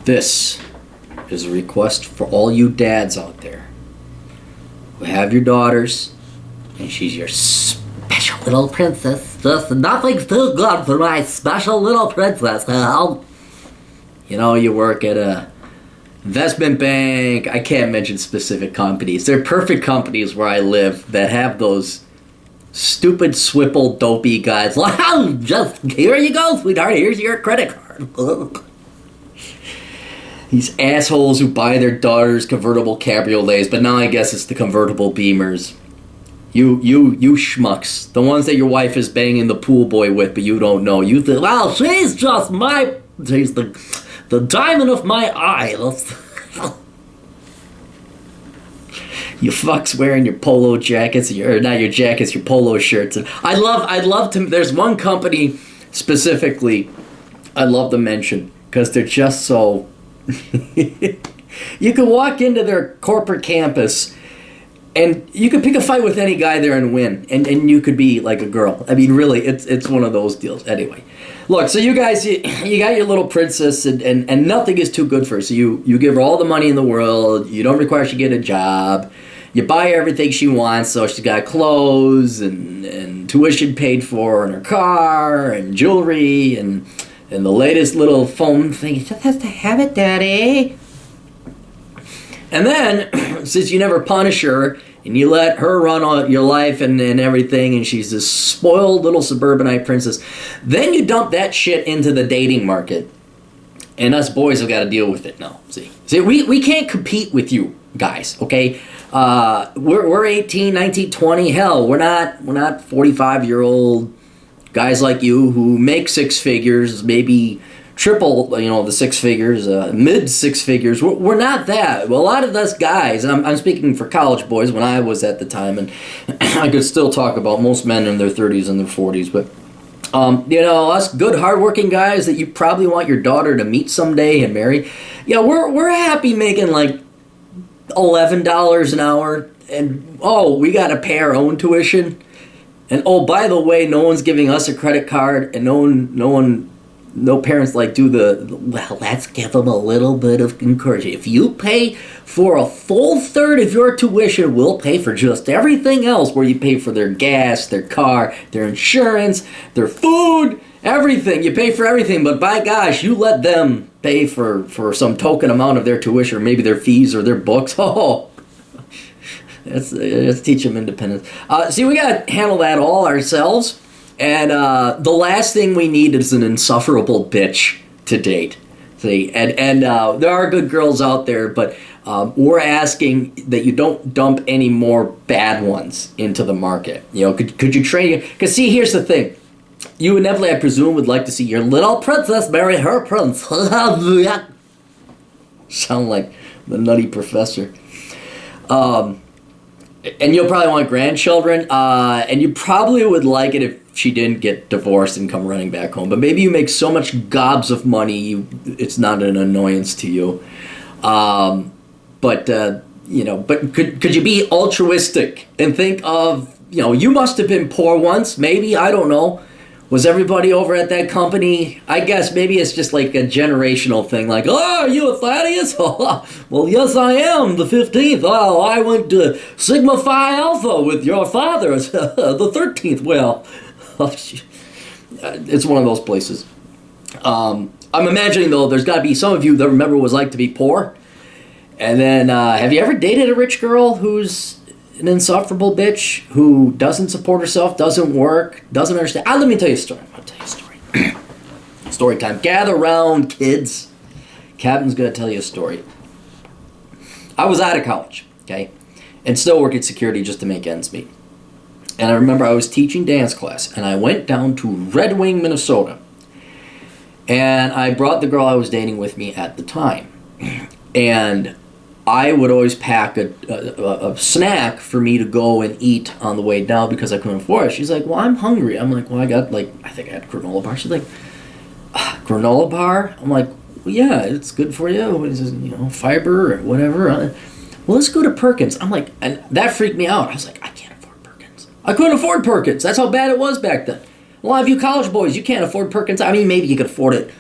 This is a request for all you dads out there who have your daughters, and she's your special little princess. Just nothing's too good for my special little princess. You know, you work at a investment bank. I can't mention specific companies. They're perfect companies where I live that have those stupid, swipple, dopey guys. Wow, just here you go, sweetheart. Here's your credit card. These assholes who buy their daughters convertible cabriolets, but now I guess it's the convertible Beamers. You schmucks. The ones that your wife is banging the pool boy with, but you don't know. You think, well, she's the diamond of my eye. You fucks wearing your polo jackets, or not your jackets, your polo shirts. And I'd love to, there's one company specifically I'd love to mention, because they're just so, you could walk into their corporate campus, and you could pick a fight with any guy there and win, and you could be like a girl. I mean, really, it's one of those deals. Anyway, look, so you guys, you got your little princess, and nothing is too good for her. So you give her all the money in the world. You don't require she get a job. You buy her everything she wants, so she's got clothes and tuition paid for, and her car, and jewelry, and the latest little phone thing. She just has to have it, Daddy. And then, since you never punish her, and you let her run all your life and everything, and she's this spoiled little suburbanite princess, then you dump that shit into the dating market. And us boys have got to deal with it now. See, we can't compete with you guys, okay? We're 18, 19, 20. Hell, we're not 45-year-old guys like you who make six figures, maybe triple, the six figures, mid six figures. We're not that. Well, a lot of us guys, and I'm speaking for college boys when I was at the time, and I could still talk about most men in their 30s and their 40s, but us good hardworking guys that you probably want your daughter to meet someday and marry, we're happy making like $11 an hour, and we got to pay our own tuition, and by the way, no one's giving us a credit card, and no parents let's give them a little bit of encouragement. If you pay for a full third of your tuition, we'll pay for just everything else, where you pay for their gas, their car, their insurance, their food, everything. You pay for everything, but by gosh, you let them pay for some token amount of their tuition, or maybe their fees or their books. Let's teach them independence. We got to handle that all ourselves. And the last thing we need is an insufferable bitch to date. See, and there are good girls out there, but we're asking that you don't dump any more bad ones into the market. Could you train? Because see, here's the thing. You inevitably, I presume, would like to see your little princess marry her prince. Sound like the Nutty Professor. And you'll probably want grandchildren, and you probably would like it if she didn't get divorced and come running back home. But maybe you make so much gobs of money, it's not an annoyance to you. But could you be altruistic and think of, you must have been poor once, maybe, I don't know. Was everybody over at that company? I guess maybe it's just like a generational thing. Like, are you a Thaddeus? Well, yes, I am, the 15th. Oh, I went to Sigma Phi Alpha with your father, the 13th. Well, it's one of those places. I'm imagining, though, there's got to be some of you that remember what it was like to be poor. And then, have you ever dated a rich girl who's an insufferable bitch, who doesn't support herself, doesn't work, doesn't understand? Let me tell you a story. Story time. Gather round, kids. Captain's going to tell you a story. I was out of college, okay, and still working security just to make ends meet. And I remember I was teaching dance class, and I went down to Red Wing, Minnesota. And I brought the girl I was dating with me at the time. And I would always pack a snack for me to go and eat on the way down because I couldn't afford it. She's like, well, I'm hungry. I'm like, well, I think I had granola bar. She's like, granola bar? I'm like, well, yeah, it's good for you. What is it, fiber or whatever. Well, let's go to Perkins. I'm like, and that freaked me out. I was like, I can't afford Perkins. I couldn't afford Perkins. That's how bad it was back then. A lot of you college boys, you can't afford Perkins. I mean, maybe you could afford it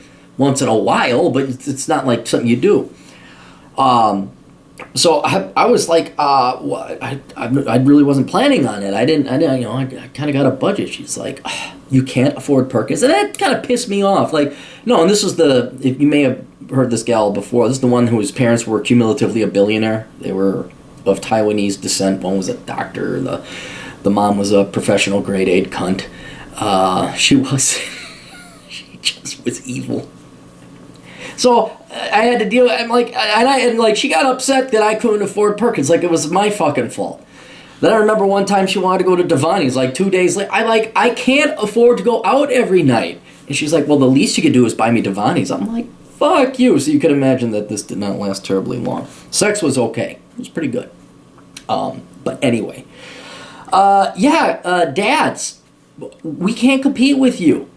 once in a while, but it's not like something you do. So I was like, I really wasn't planning on it. I didn't, I kind of got a budget. She's like, you can't afford Perkins. And that kind of pissed me off. Like, no, and this was if you may have heard this gal before, this is the one whose parents were cumulatively a billionaire. They were of Taiwanese descent. One was a doctor. The mom was a professional grade 8 cunt. She just was evil. So I had to deal. She got upset that I couldn't afford Perkins. Like, it was my fucking fault. Then I remember one time she wanted to go to Devani's. Like 2 days later, I can't afford to go out every night. And she's like, well, the least you could do is buy me Devani's. I'm like, fuck you. So you could imagine that this did not last terribly long. Sex was okay. It was pretty good. But anyway, dads, we can't compete with you.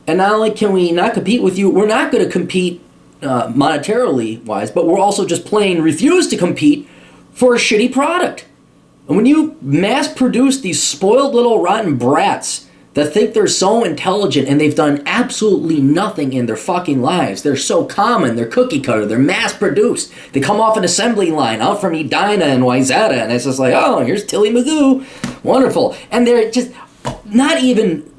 And not only can we not compete with you, we're not going to compete monetarily wise, but we're also just plain refuse to compete for a shitty product. And when you mass produce these spoiled little rotten brats that think they're so intelligent and they've done absolutely nothing in their fucking lives, they're so common, they're cookie cutter, they're mass produced, they come off an assembly line out from Edina and Wayzata, and it's just like, oh, here's Tilly Magoo, wonderful. And they're just not even,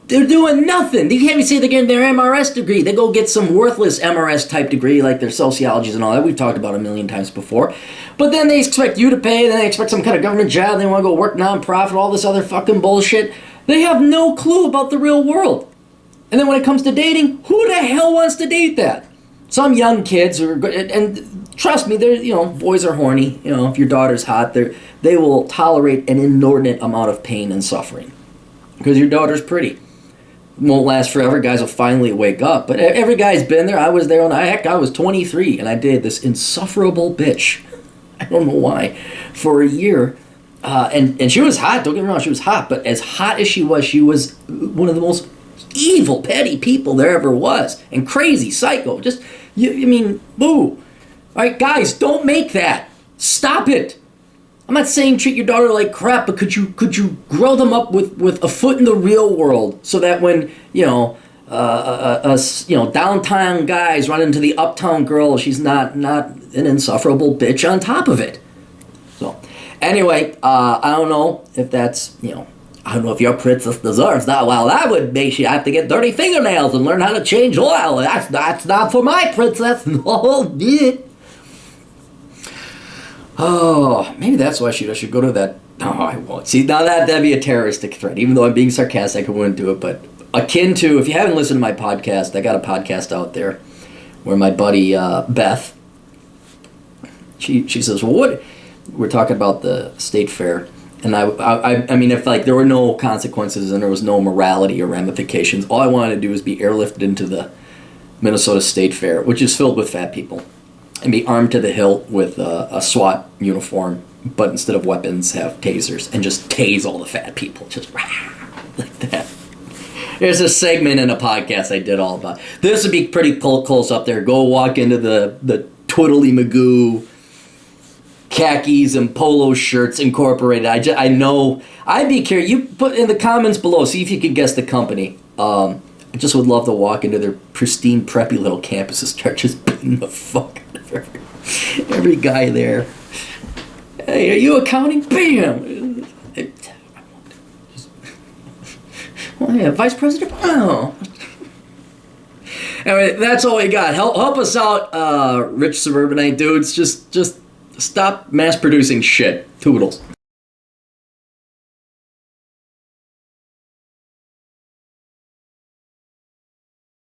they're doing nothing. They can't even say they're getting their MRS degree. They go get some worthless MRS type degree like their sociologies and all that. We've talked about a million times before. But then they expect you to pay, then they expect some kind of government job, they want to go work nonprofit, all this other fucking bullshit. They have no clue about the real world. And then when it comes to dating, who the hell wants to date that? Some young kids who are good, and trust me, they're, boys are horny. If your daughter's hot, they will tolerate an inordinate amount of pain and suffering because your daughter's pretty. Won't last forever. Guys will finally wake up. But every guy's been there. I was there I was 23 and I dated this insufferable bitch. I don't know why. For a year. And she was hot. Don't get me wrong, she was hot. But as hot as she was one of the most evil, petty people there ever was. And crazy, psycho. Just, boo. All right, guys, don't make that. Stop it. I'm not saying treat your daughter like crap, but could you grow them up with a foot in the real world so that when downtown guys run into the uptown girl, she's not an insufferable bitch on top of it. So anyway, I don't know if that's I don't know if your princess deserves that. Well, that would make you have to get dirty fingernails and learn how to change oil. That's not for my princess. No, yeah. Oh, maybe that's why I should go to that. No, I won't. See, now that'd be a terroristic threat. Even though I'm being sarcastic, I wouldn't do it. But akin to, if you haven't listened to my podcast, I got a podcast out there where my buddy Beth, she says, well, what? We're talking about the state fair. And I mean, if there were no consequences and there was no morality or ramifications, all I wanted to do was be airlifted into the Minnesota State Fair, which is filled with fat people, and be armed to the hilt with a SWAT uniform, but instead of weapons, have tasers, and just tase all the fat people, just like that. There's a segment in a podcast I did all about. This would be pretty close up there. Go walk into the Twiddly Magoo khakis and polo shirts incorporated. I know. I'd be curious. You put in the comments below, see if you could guess the company. I just would love to walk into their pristine, preppy little campus and start just beating the fuck out of every guy there. Hey, are you accounting? Bam! Oh, yeah, Vice President? Oh. Anyway, that's all we got. Help us out, rich suburbanite dudes. Just stop mass producing shit. Toodles.